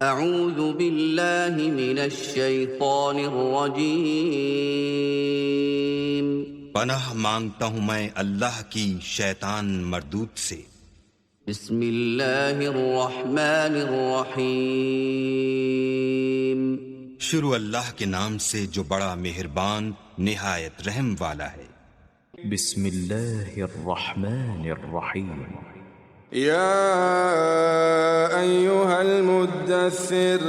أعوذ بالله من الشيطان الرجيم पनाह मांगता हूं मैं अल्लाह की शैतान मरदूत से। بسم الله الرحمن الرحيم शुरू अल्लाह के नाम से जो बड़ा मेहरबान निहायत रहम वाला है। بسم الله الرحمن الرحيم يا أيها المدثر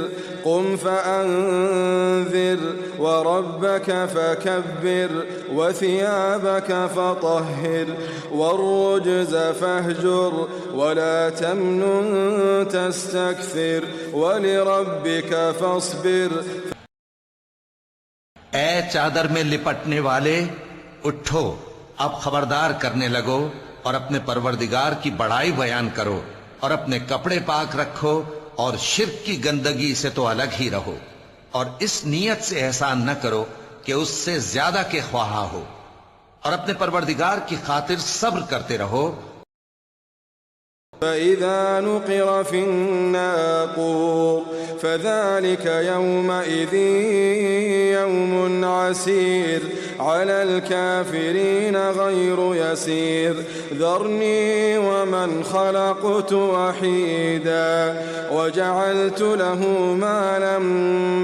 قم فأنذر وربك فكبر وثيابك فطهر والرجز فاهجر ولا تمنن تستكثر ولربك فاصبر। ऐ चादर में लिपटने वाले, उठो, अब खबरदार करने लगो और अपने परवरदिगार की बड़ाई बयान करो और अपने कपड़े पाक रखो और शिर्क की गंदगी से तो अलग ही रहो और इस नीयत से एहसान न करो कि उससे ज्यादा के ख्वाहा हो और अपने परवरदिगार की खातिर सब्र करते रहो। فإذا نقر في الناقور فذلك يومئذ يوم عسير على الكافرين غير يسير ذرني ومن خلقت وحيدا وجعلت له مالا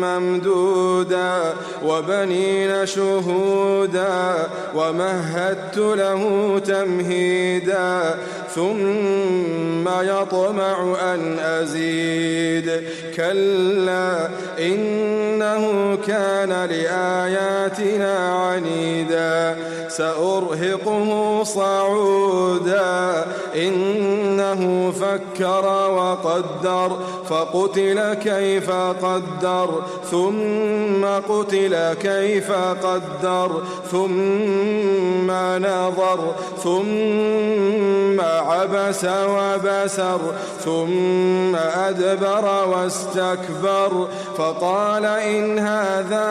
ممدودا وبنين شهودا ومهدت له تمهيدا ثم يطمع أن أزيد كلا إنه كان لآياتنا عنيدا سأرهقه صعودا إنه فكر وقدر فقتل كيف قدر ثم قتل كيف قدر ثم نظر ثم عبس وبسر ثم أدبر واستكبر فقال إن هذا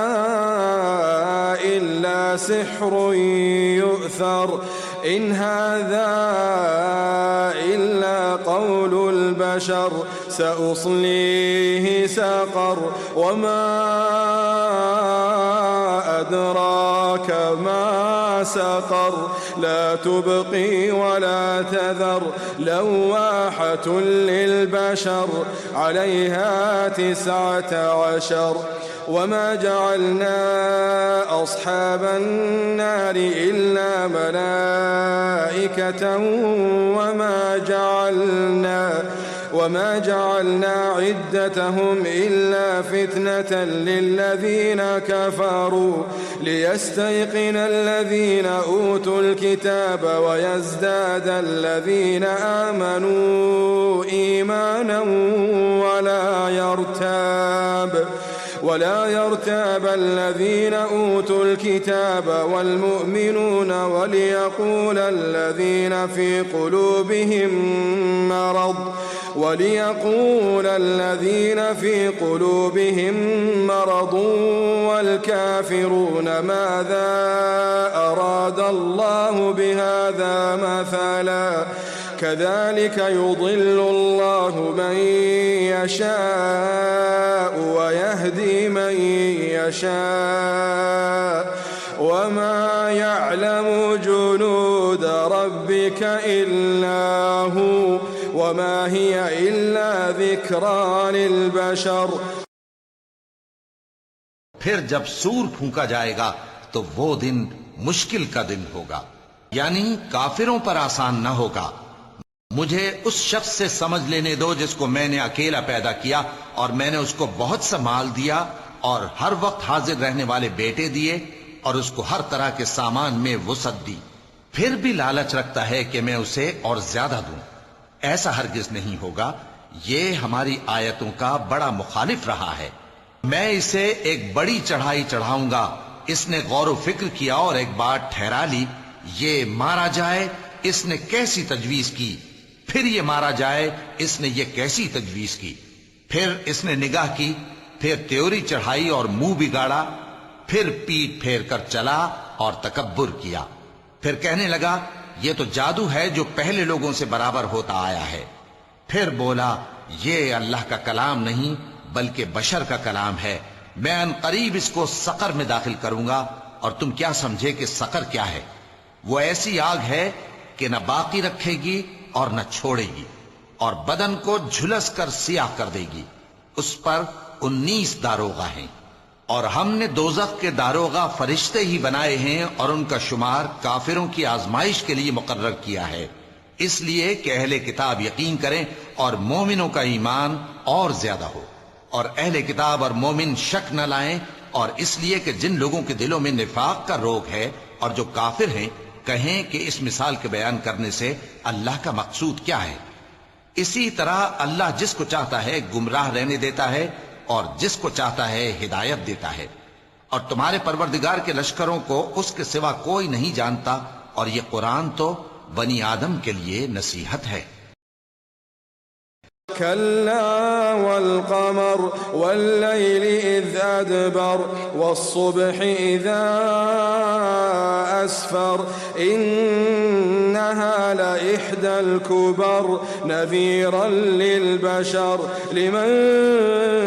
إلا سحر يؤثر إن هذا إلا قول البشر سأصليه سقر وما أدراك ما سقر لا تبقي ولا تذر لواحة للبشر عليها 19 وما جعلنا أصحاب النار إلا ملائكة وما جعلنا عدتهم إلا فتنة للذين كفروا ليستيقن الذين أوتوا الكتاب ويزداد الذين آمنوا إيمانا ولا يرتاب الذين أوتوا الكتاب والمؤمنون وليقول الذين في قلوبهم مرض والكافرون ماذا أراد الله بهذا مثلا كذلك يضل الله من يشاء ويهدي من يشاء وما يعلم جنود ربك إلا هو وما هي إلا ذكرى للبشر। फिर जब सूर फूंका जाएगा तो वो दिन मुश्किल का दिन होगा, यानी काफिरों पर आसान न होगा। मुझे उस शख्स से समझ लेने दो जिसको मैंने अकेला पैदा किया और मैंने उसको बहुत सा माल दिया और हर वक्त हाजिर रहने वाले बेटे दिए और उसको हर तरह के सामान में वुसअत दी, फिर भी लालच रखता है कि मैं उसे और ज्यादा दूं। ऐसा हरगिज नहीं होगा। ये हमारी आयतों का बड़ा मुखालिफ रहा है। मैं इसे एक बड़ी चढ़ाई चढ़ाऊंगा। इसने गौर व फिक्र किया और एक बात ठहरा ली, ये मारा जाए, इसने कैसी तजवीज की, फिर ये मारा जाए, इसने ये कैसी तजवीज की, फिर इसने निगाह की, फिर त्योरी चढ़ाई और मुंह बिगाड़ा, फिर पीठ फेर कर चला और तकब्बुर किया, फिर कहने लगा ये तो जादू है जो पहले लोगों से बराबर होता आया है। फिर बोला ये अल्लाह का कलाम नहीं बल्कि बशर का कलाम है। मैं अनकरीब इसको सकर में दाखिल करूंगा, और तुम क्या समझे कि सकर क्या है? वो ऐसी आग है कि न बाकी रखेगी और न छोड़ेगी, और बदन को झुलस कर सियाह कर देगी। उस पर 19 दारोगा हैं, और हमने दोजख के दारोगा फरिश्ते ही बनाए हैं, और उनका शुमार काफिरों की आजमाइश के लिए मुकर्रर किया है, इसलिए कि अहले किताब यकीन करें और मोमिनों का ईमान और ज्यादा हो, और अहले किताब और मोमिन शक न लाएं, और इसलिए कि जिन लोगों के दिलों में निफाक का रोग है और जो काफिर हैं, कहें कि इस मिसाल के बयान करने से अल्लाह का मकसूद क्या है। इसी तरह अल्लाह जिसको चाहता है गुमराह रहने देता है, और जिसको चाहता है हिदायत देता है, और तुम्हारे परवरदिगार के लश्करों को उसके सिवा कोई नहीं जानता, और ये कुरान तो बनी आदम के लिए नसीहत है। كلا والقمر والليل إذ أدبر والصبح إذا أسفر إنها لإحدى الكبر نذيرا للبشر لمن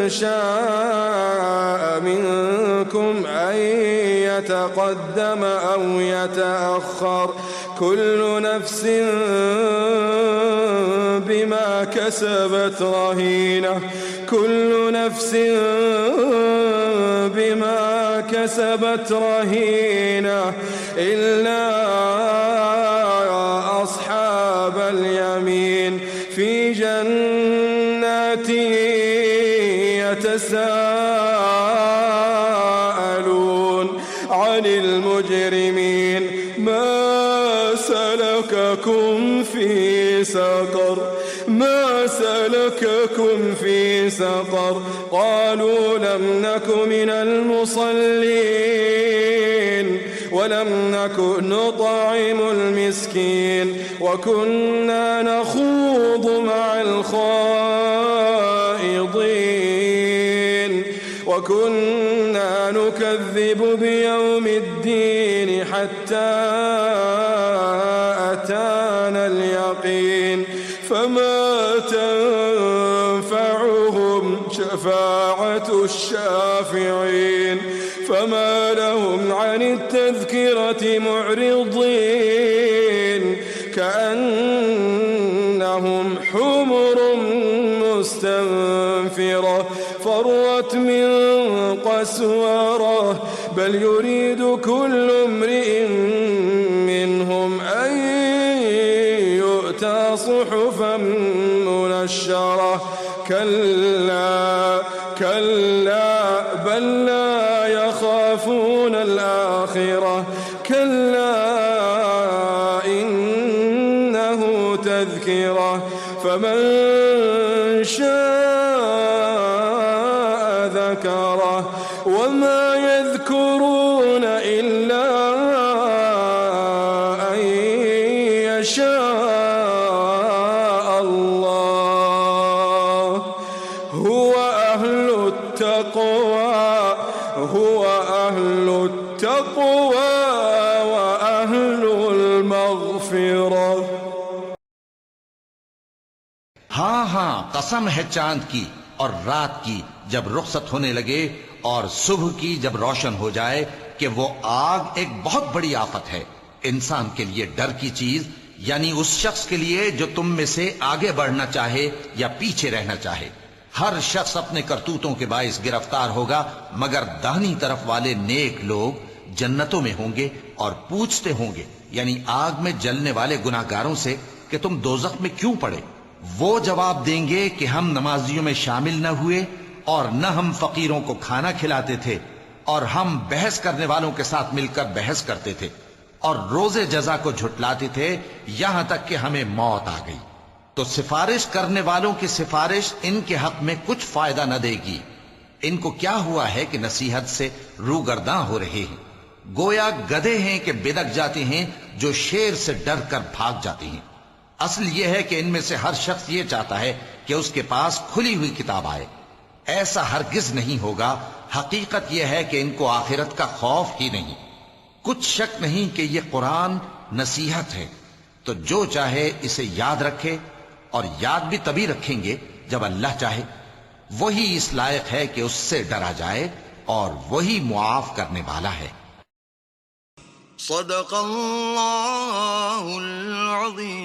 شاء منكم أن يتقدم أو يتأخر كل نفس بما كسبت رهينة كل نفس بما كسبت رهينة إلا أصحاب اليمين في جنات يتساءلون عن المجرمين ما سلككم في سقر ما سلككم في سقر قالوا لم نك من المصلين ولم نك نطعم المسكين وكنا نخوض مع الخائضين وكنا نكذب بيوم الدين حتى أتانا اليقين فما تنفعهم شفاعة الشافعين فما لهم عن التذكرة معرضين كأنهم حمر مستنفرة فرت من قسورة بل يريد كل امرئ منهم أن يؤتى صحفا منشرة كلا كلا بل لا يخافون الآخرة كلا إنه تذكرة فمن شاء ذكره وما يذكرون إلا أن يشاء الله هو أهل التقوى وأهل المغفرة। हाँ हाँ, कसम है चांद की और रात की जब रुखसत होने लगे और सुबह की जब रोशन हो जाए कि वो आग एक बहुत बड़ी आफत है इंसान के लिए डर की चीज, यानी उस शख्स के लिए जो तुम में से आगे बढ़ना चाहे या पीछे रहना चाहे। हर शख्स अपने करतूतों के बाइस गिरफ्तार होगा, मगर दाहिनी तरफ वाले नेक लोग जन्नतों में होंगे और पूछते होंगे, यानी आग में जलने वाले गुनाहगारों से, कि तुम दोजख में क्यों पड़े। वो जवाब देंगे कि हम नमाजियों में शामिल न हुए और न हम फकीरों को खाना खिलाते थे और हम बहस करने वालों के साथ मिलकर बहस करते थे और रोजे जजा को झुटलाते थे यहां तक कि हमें मौत आ गई। तो सिफारिश करने वालों की सिफारिश इनके हक में कुछ फायदा न देगी। इनको क्या हुआ है कि नसीहत से रूगर्दां हो रहे हैं, गोया गधे हैं कि बिदक जाते हैं जो शेर से डर कर भाग जाते हैं। असल यह है कि इनमें से हर शख्स ये चाहता है कि उसके पास खुली हुई किताब आए। ऐसा हरगिज नहीं होगा। हकीकत यह है कि इनको आखिरत का खौफ ही नहीं। कुछ शक नहीं कि यह कुरान नसीहत है, तो जो चाहे इसे याद रखे, और याद भी तभी रखेंगे जब अल्लाह चाहे। وہی اس لائق ہے کہ اس سے ڈرا جائے اور وہی معاف کرنے والا ہے۔ صدق اللہ العظیم۔